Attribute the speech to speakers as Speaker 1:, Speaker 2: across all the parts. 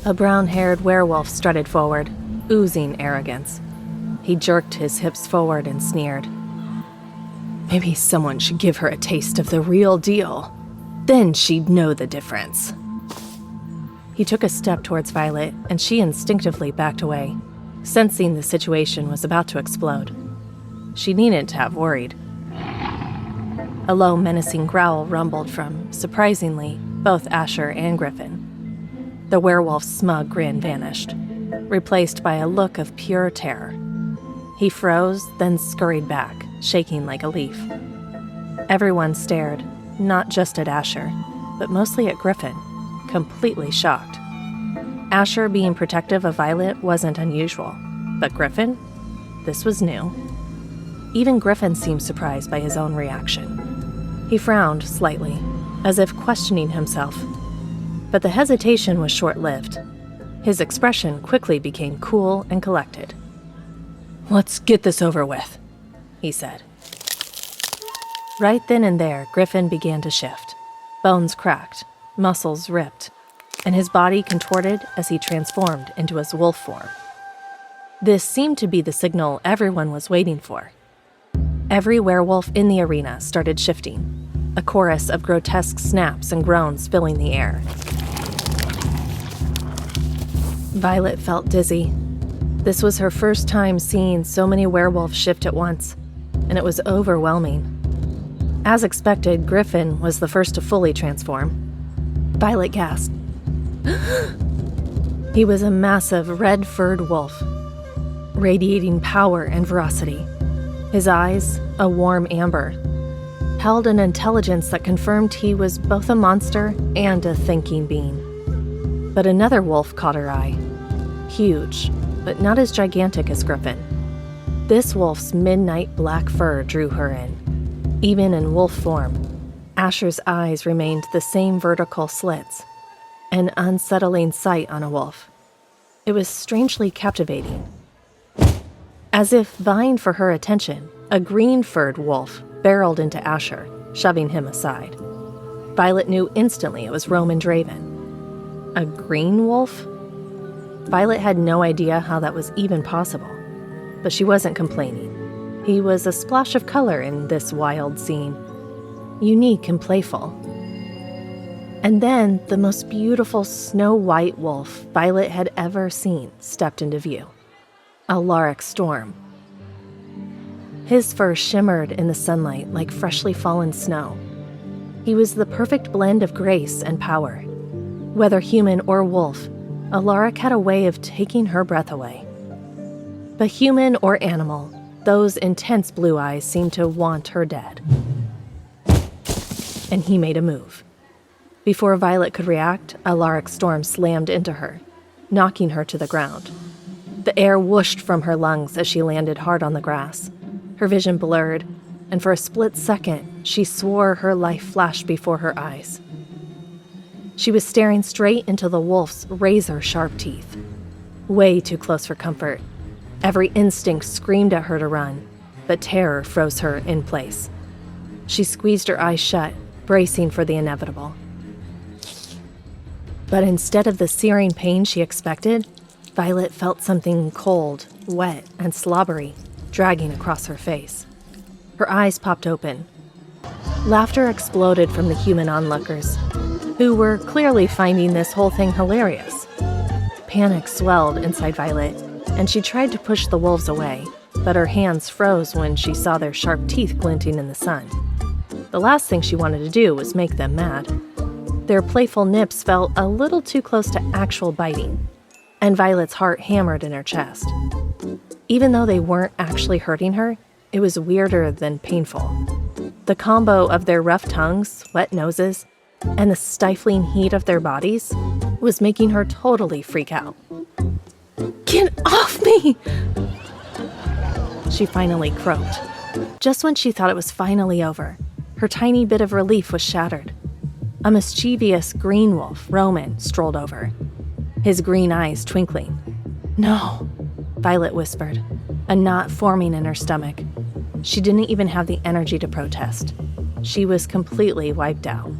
Speaker 1: A brown-haired werewolf strutted forward, oozing arrogance. He jerked his hips forward and sneered. Maybe someone should give her a taste of the real deal. Then she'd know the difference. He took a step towards Violet, and she instinctively backed away, sensing the situation was about to explode. She needn't to have worried. A low, menacing growl rumbled from, surprisingly, both Asher and Griffin. The werewolf's smug grin vanished, replaced by a look of pure terror. He froze, then scurried back, shaking like a leaf. Everyone stared, not just at Asher, but mostly at Griffin, completely shocked. Asher being protective of Violet wasn't unusual, but Griffin? This was new. Even Griffin seemed surprised by his own reaction. He frowned slightly, as if questioning himself. But the hesitation was short-lived. His expression quickly became cool and collected. "Let's get this over with," he said. Right then and there, Griffin began to shift. Bones cracked, muscles ripped, and his body contorted as he transformed into his wolf form. This seemed to be the signal everyone was waiting for. Every werewolf in the arena started shifting, a chorus of grotesque snaps and groans filling the air. Violet felt dizzy. This was her first time seeing so many werewolves shift at once, and it was overwhelming. As expected, Griffin was the first to fully transform. Violet gasped. He was a massive red-furred wolf, radiating power and ferocity. His eyes, a warm amber, held an intelligence that confirmed he was both a monster and a thinking being. But another wolf caught her eye. Huge, but not as gigantic as Griffin. This wolf's midnight black fur drew her in. Even in wolf form, Asher's eyes remained the same vertical slits, an unsettling sight on a wolf. It was strangely captivating. As if vying for her attention, a green-furred wolf barreled into Asher, shoving him aside. Violet knew instantly it was Roman Draven. A green wolf? Violet had no idea how that was even possible, but she wasn't complaining. He was a splash of color in this wild scene, unique and playful. And then the most beautiful snow-white wolf Violet had ever seen stepped into view. Alaric Storm. His fur shimmered in the sunlight like freshly fallen snow. He was the perfect blend of grace and power. Whether human or wolf, Alaric had a way of taking her breath away. But human or animal, those intense blue eyes seemed to want her dead. And he made a move. Before Violet could react, Alaric Storm slammed into her, knocking her to the ground. The air whooshed from her lungs as she landed hard on the grass. Her vision blurred, and for a split second, she swore her life flashed before her eyes. She was staring straight into the wolf's razor-sharp teeth. Way too close for comfort. Every instinct screamed at her to run, but terror froze her in place. She squeezed her eyes shut, bracing for the inevitable. But instead of the searing pain she expected, Violet felt something cold, wet, and slobbery dragging across her face. Her eyes popped open. Laughter exploded from the human onlookers, who were clearly finding this whole thing hilarious. Panic swelled inside Violet, and she tried to push the wolves away, but her hands froze when she saw their sharp teeth glinting in the sun. The last thing she wanted to do was make them mad. Their playful nips felt a little too close to actual biting, and Violet's heart hammered in her chest. Even though they weren't actually hurting her, it was weirder than painful. The combo of their rough tongues, wet noses, and the stifling heat of their bodies was making her totally freak out. "Get off me!" she finally croaked. Just when she thought it was finally over, her tiny bit of relief was shattered. A mischievous green wolf, Roman, strolled over, his green eyes twinkling. "No," Violet whispered, a knot forming in her stomach. She didn't even have the energy to protest. She was completely wiped out.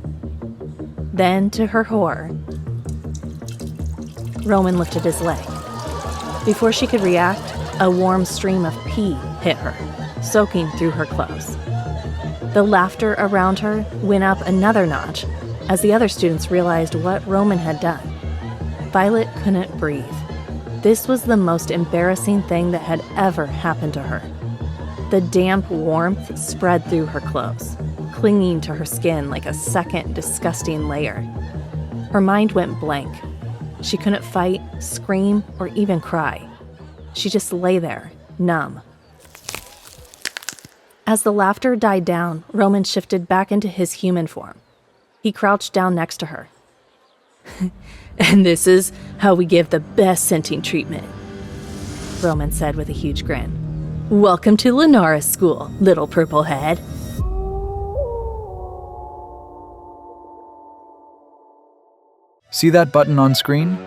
Speaker 1: Then, to her horror, Roman lifted his leg. Before she could react, a warm stream of pee hit her, soaking through her clothes. The laughter around her went up another notch as the other students realized what Roman had done. Violet couldn't breathe. This was the most embarrassing thing that had ever happened to her. The damp warmth spread through her clothes, clinging to her skin like a second disgusting layer. Her mind went blank. She couldn't fight, scream, or even cry. She just lay there, numb. As the laughter died down, Roman shifted back into his human form. He crouched down next to her. "And this is how we give the best scenting treatment," Roman said with a huge grin. "Welcome to Lenara's school, little purple head."
Speaker 2: See that button on screen?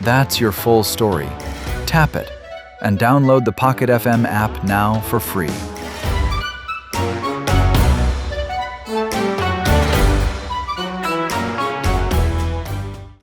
Speaker 2: That's your full story. Tap it and download the Pocket FM app now for free.